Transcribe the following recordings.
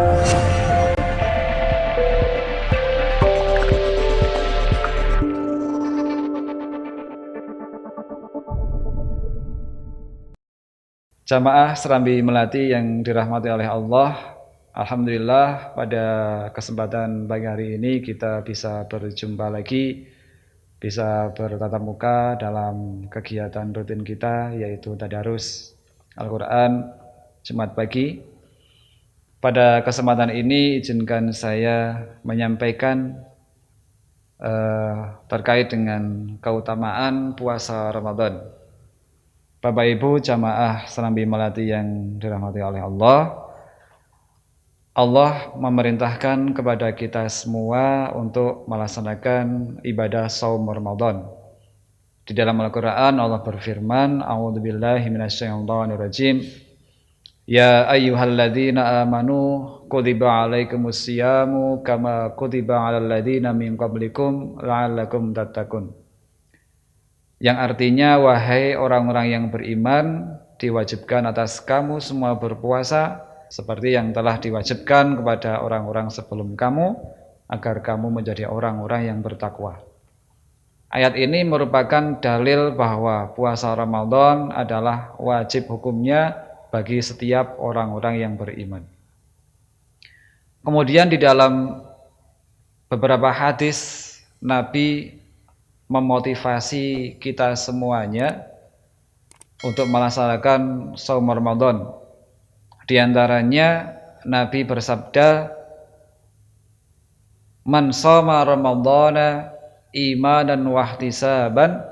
Jamaah Serambi Melati yang dirahmati oleh Allah, alhamdulillah pada kesempatan pagi hari ini kita bisa berjumpa lagi, bisa bertatap muka dalam kegiatan rutin kita, yaitu tadarus Al-Quran Jumat pagi. Pada kesempatan ini izinkan saya menyampaikan terkait dengan keutamaan puasa Ramadan. Bapak Ibu jamaah Serambi Melati yang dirahmati oleh Allah, Allah memerintahkan kepada kita semua untuk melaksanakan ibadah saum Ramadan. Di dalam Al-Quran Allah berfirman, A'udzubillahi minasyaitonirrajim, Ya ayyuhalladzina amanu kutiba alaikumus siyamu kama kutiba alal ladzina min qablikum la'allakum tattaqun. Yang artinya, wahai orang-orang yang beriman, diwajibkan atas kamu semua berpuasa seperti yang telah diwajibkan kepada orang-orang sebelum kamu, agar kamu menjadi orang-orang yang bertakwa. Ayat ini merupakan dalil bahwa puasa Ramadan adalah wajib hukumnya bagi setiap orang-orang yang beriman. Kemudian di dalam beberapa hadis Nabi memotivasi kita semuanya untuk melaksanakan saum Ramadan. Di antaranya Nabi bersabda, Man shoma Ramadhana imanan wahtisaban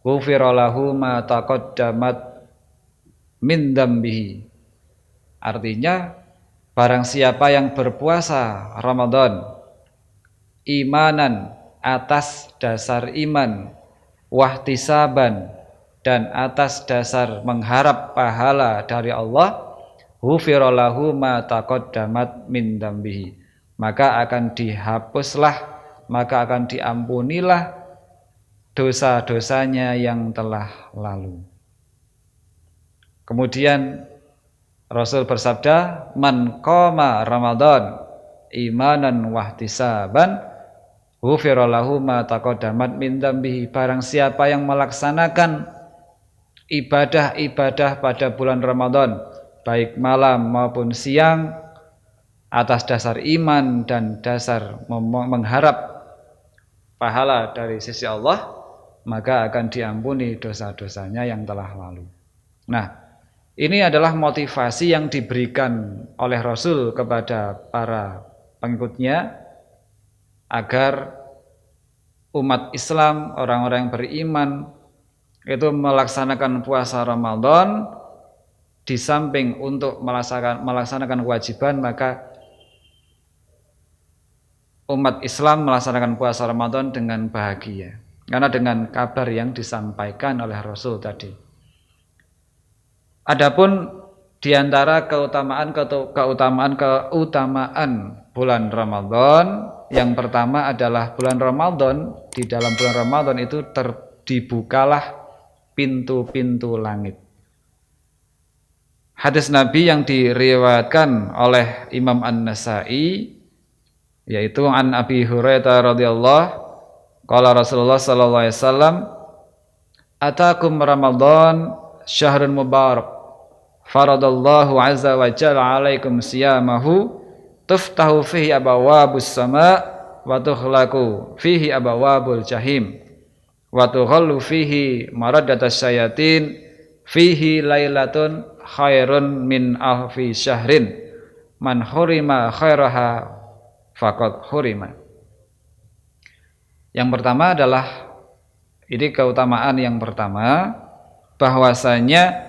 ghufira lahu ma taqaddamat min dzambihi. Artinya, barang siapa yang berpuasa Ramadan imanan, atas dasar iman, wahtisaban, dan atas dasar mengharap pahala dari Allah, ghufira lahu ma taqaddamat min dzambihi, maka akan dihapuslah, maka akan diampunilah dosa-dosanya yang telah lalu. Kemudian Rasul bersabda, Man qama Ramadan imanan wahtisaban ghufira lahu ma taqaddamat min dzambihi. Barang siapa yang melaksanakan ibadah-ibadah pada bulan Ramadan, baik malam maupun siang, atas dasar iman dan dasar mengharap pahala dari sisi Allah, maka akan diampuni dosa-dosanya yang telah lalu. Nah, ini adalah motivasi yang diberikan oleh Rasul kepada para pengikutnya agar umat Islam, orang-orang yang beriman itu melaksanakan puasa Ramadan. Di samping untuk melaksanakan kewajiban, maka umat Islam melaksanakan puasa Ramadan dengan bahagia, karena dengan kabar yang disampaikan oleh Rasul tadi. Adapun di antara keutamaan bulan Ramadan, yang pertama adalah bulan Ramadan, di dalam bulan Ramadan itu dibukalah pintu-pintu langit. Hadis Nabi yang diriwayatkan oleh Imam An-Nasa'i, yaitu an Abi Hurairah radhiyallahu, qala Rasulullah sallallahu alaihi wasallam, Atakum Ramadan syahrun mubarak, faradallahu azza wa jalla alaikum siyamahu, tuftahu fihi abawabus sama wa tukhlaqu fihi abawabul jahim wa tughallu fihi maradatas syayatin, fihi lailatun khairun min alfi syahrin, man hurima khairaha faqad hurima. Yang pertama adalah, ini keutamaan yang pertama, bahwasanya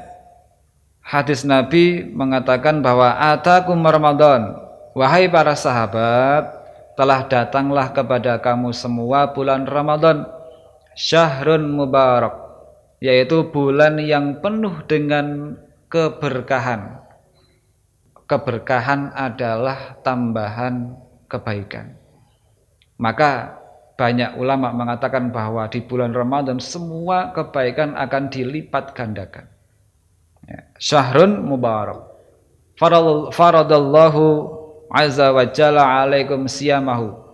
hadis Nabi mengatakan bahwa atakum Ramadan, wahai para sahabat, telah datanglah kepada kamu semua bulan Ramadan, syahrun mubarak, yaitu bulan yang penuh dengan keberkahan. Keberkahan adalah tambahan kebaikan. Maka banyak ulama mengatakan bahwa di bulan Ramadan semua kebaikan akan dilipat gandakan. Syahrun mubarak, faradallahu azza wa jalla alaikum siyamahu.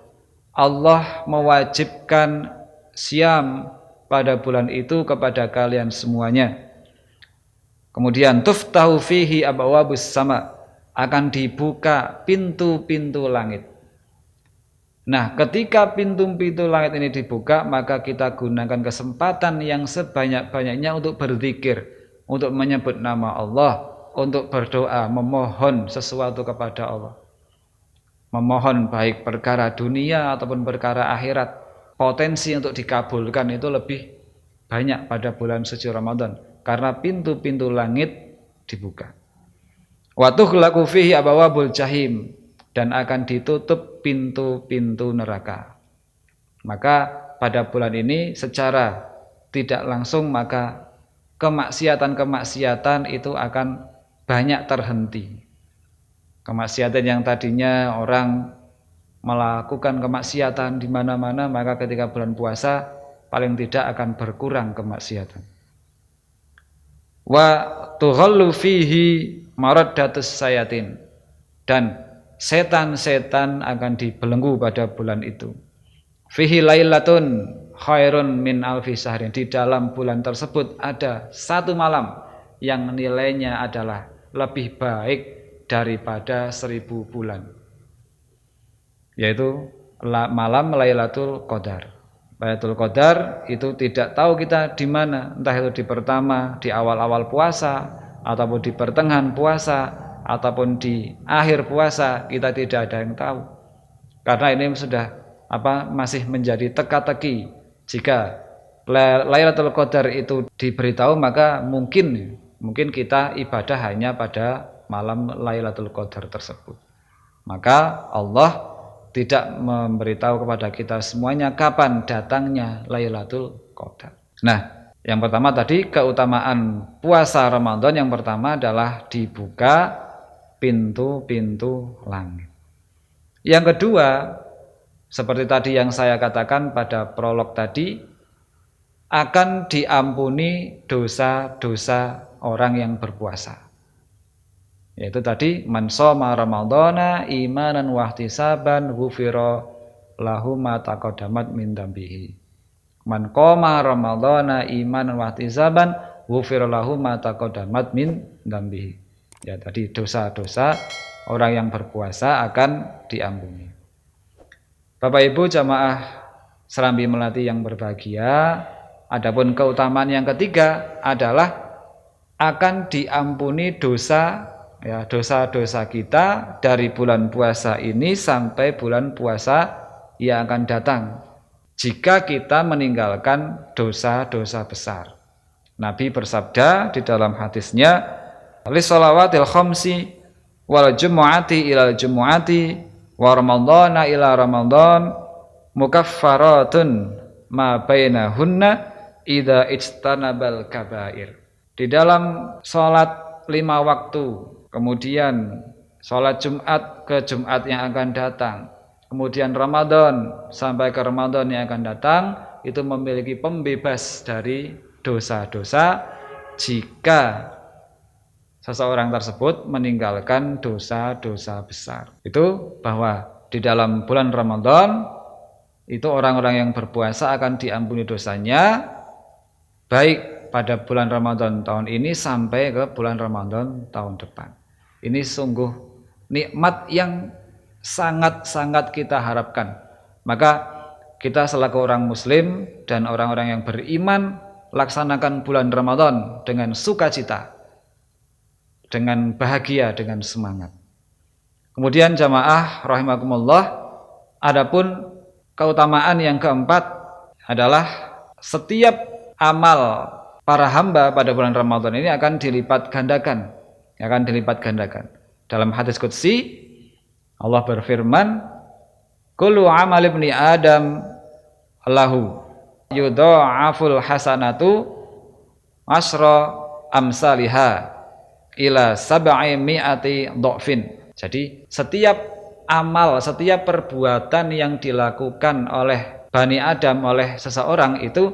Allah mewajibkan siam pada bulan itu kepada kalian semuanya. Kemudian tuftahu fihi abwabus sama, akan dibuka pintu-pintu langit. Nah, ketika pintu-pintu langit ini dibuka, maka kita gunakan kesempatan yang sebanyak-banyaknya untuk berzikir, untuk menyebut nama Allah, untuk berdoa, memohon sesuatu kepada Allah. Memohon baik perkara dunia ataupun perkara akhirat, potensi untuk dikabulkan itu lebih banyak pada bulan suci Ramadan karena pintu-pintu langit dibuka. Wa tughlaqu fihi abwabul jahim, dan akan ditutup pintu-pintu neraka. Maka pada bulan ini secara tidak langsung maka kemaksiatan-kemaksiatan itu akan banyak terhenti. Kemaksiatan yang tadinya orang melakukan kemaksiatan di mana-mana, maka ketika bulan puasa paling tidak akan berkurang kemaksiatan. Wa tughallu fihi maraddatus sayatin, dan setan-setan akan dibelenggu pada bulan itu. Fihi lailatun khairun min alfi syahrin, di dalam bulan tersebut ada satu malam yang nilainya adalah lebih baik daripada 1000 bulan, yaitu malam Lailatul Qadar. Lailatul Qadar itu tidak tahu kita di mana, entah itu di pertama, di awal-awal puasa, ataupun di pertengahan puasa, ataupun di akhir puasa, kita tidak ada yang tahu. Karena ini sudah masih menjadi teka-teki. Jika Lailatul Qadar itu diberitahu, maka mungkin kita ibadah hanya pada malam Lailatul Qadar tersebut. Maka Allah tidak memberitahu kepada kita semuanya kapan datangnya Lailatul Qadar. Nah, yang pertama tadi keutamaan puasa Ramadan, yang pertama adalah dibuka pintu-pintu langit. Yang kedua, seperti tadi yang saya katakan pada prolog tadi, akan diampuni dosa-dosa orang yang berpuasa. Yaitu tadi man shoma ramadhana imanan wa ihtisaban ghufira lahu ma taqaddamat min dambihi. Man qoma ramadhana imanan wa ihtisaban ghufira lahu ma taqaddamat min dambihi. Ya, tadi dosa-dosa orang yang berpuasa akan diampuni. Bapak Ibu jamaah Serambi Melati yang berbahagia, adapun keutamaan yang ketiga adalah akan diampuni dosa-dosa kita dari bulan puasa ini sampai bulan puasa yang akan datang, jika kita meninggalkan dosa-dosa besar. Nabi bersabda di dalam hadisnya, li shalawatil khamsi wal jumu'ati ilal jumu'ati wa ramadhana ila ramadhan mukaffaratun ma bainahunna idza ijtanabal kabair. Di dalam sholat 5 waktu, kemudian sholat Jumat ke Jumat yang akan datang, kemudian Ramadan sampai ke Ramadan yang akan datang, itu memiliki pembebas dari dosa-dosa jika seseorang tersebut meninggalkan dosa-dosa besar. Itu bahwa di dalam bulan Ramadan itu orang-orang yang berpuasa akan diampuni dosanya, baik pada bulan Ramadan tahun ini sampai ke bulan Ramadan tahun depan. Ini sungguh nikmat yang sangat-sangat kita harapkan. Maka kita selaku orang muslim dan orang-orang yang beriman, laksanakan bulan Ramadan dengan sukacita, dengan bahagia, dengan semangat. Kemudian jamaah rahimakumullah, adapun keutamaan yang keempat adalah setiap amal para hamba pada bulan Ramadan ini akan dilipat gandakan. Dalam hadis qudsi Allah berfirman, kullu amal ibni adam lahu yudha'aful hasanatu asra amsalihha ila sab'i mi'ati dha'fin. Jadi setiap amal, setiap perbuatan yang dilakukan oleh Bani Adam, oleh seseorang itu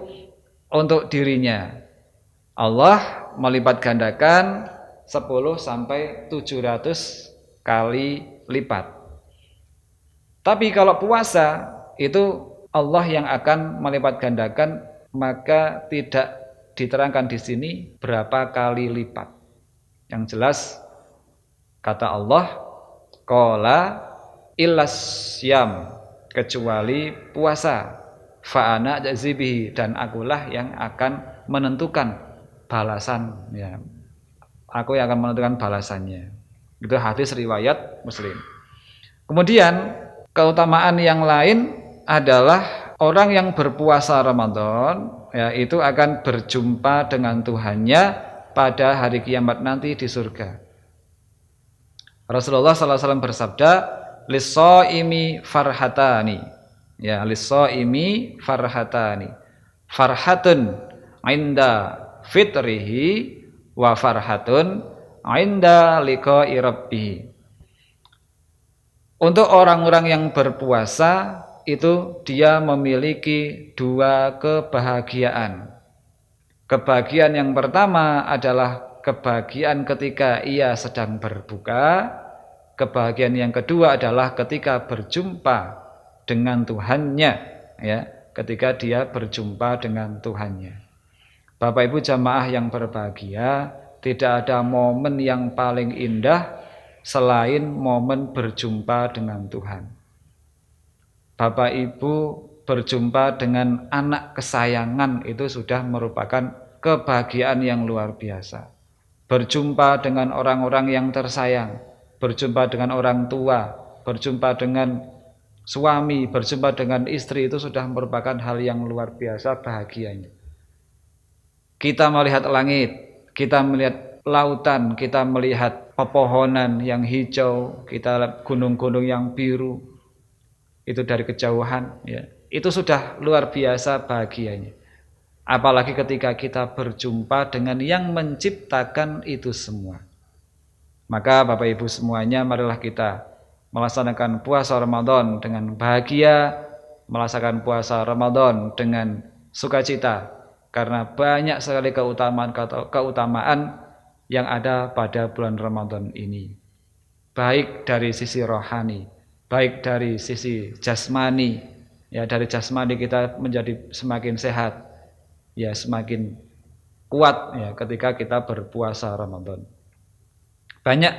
untuk dirinya, Allah melipat gandakan 10 sampai 700 kali lipat. Tapi kalau puasa itu Allah yang akan melipat gandakan, maka tidak diterangkan di sini berapa kali lipat. Yang jelas kata Allah, qala illas syam, kecuali puasa, fa'ana jazibihi, dan akulah yang akan menentukan balasan, ya. Aku yang akan menentukan balasannya. Itu hadis riwayat Muslim. Kemudian keutamaan yang lain adalah orang yang berpuasa Ramadan, ya, itu akan berjumpa dengan Tuhannya pada hari kiamat nanti di surga. Rasulullah SAW bersabda, lis-shaimi farhatani, ya, lis-shaimi farhatani, farhatun inda fitrihi wa farhatun inda liqa'i rabbih. Untuk orang-orang yang berpuasa itu dia memiliki dua kebahagiaan. Kebahagiaan yang pertama adalah kebahagiaan ketika ia sedang berbuka. Kebahagiaan yang kedua adalah ketika berjumpa dengan Tuhannya, ya, ketika dia berjumpa dengan Tuhannya. Bapak Ibu jamaah yang berbahagia, tidak ada momen yang paling indah selain momen berjumpa dengan Tuhan. Bapak Ibu berjumpa dengan anak kesayangan itu sudah merupakan kebahagiaan yang luar biasa. Berjumpa dengan orang-orang yang tersayang, berjumpa dengan orang tua, berjumpa dengan suami, berjumpa dengan istri, itu sudah merupakan hal yang luar biasa bahagianya. Kita melihat langit, kita melihat lautan, kita melihat pepohonan yang hijau, kita lihat gunung-gunung yang biru, itu dari kejauhan, ya. Itu sudah luar biasa bahagianya. Apalagi ketika kita berjumpa dengan yang menciptakan itu semua. Maka Bapak Ibu semuanya, marilah kita melaksanakan puasa Ramadan dengan bahagia, melaksanakan puasa Ramadan dengan sukacita, karena banyak sekali keutamaan yang ada pada bulan Ramadan ini. Baik dari sisi rohani, baik dari sisi jasmani, ya, dari jasmani kita menjadi semakin sehat, ya, semakin kuat, ya, ketika kita berpuasa Ramadan. Banyak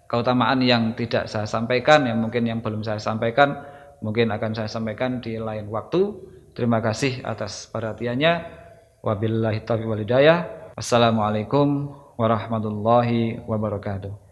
keutamaan yang tidak saya sampaikan, yang mungkin yang belum saya sampaikan, mungkin akan saya sampaikan di lain waktu. Terima kasih atas perhatiannya. Wabillahi taufiq wal hidayah. Wassalamualaikum warahmatullahi wabarakatuh.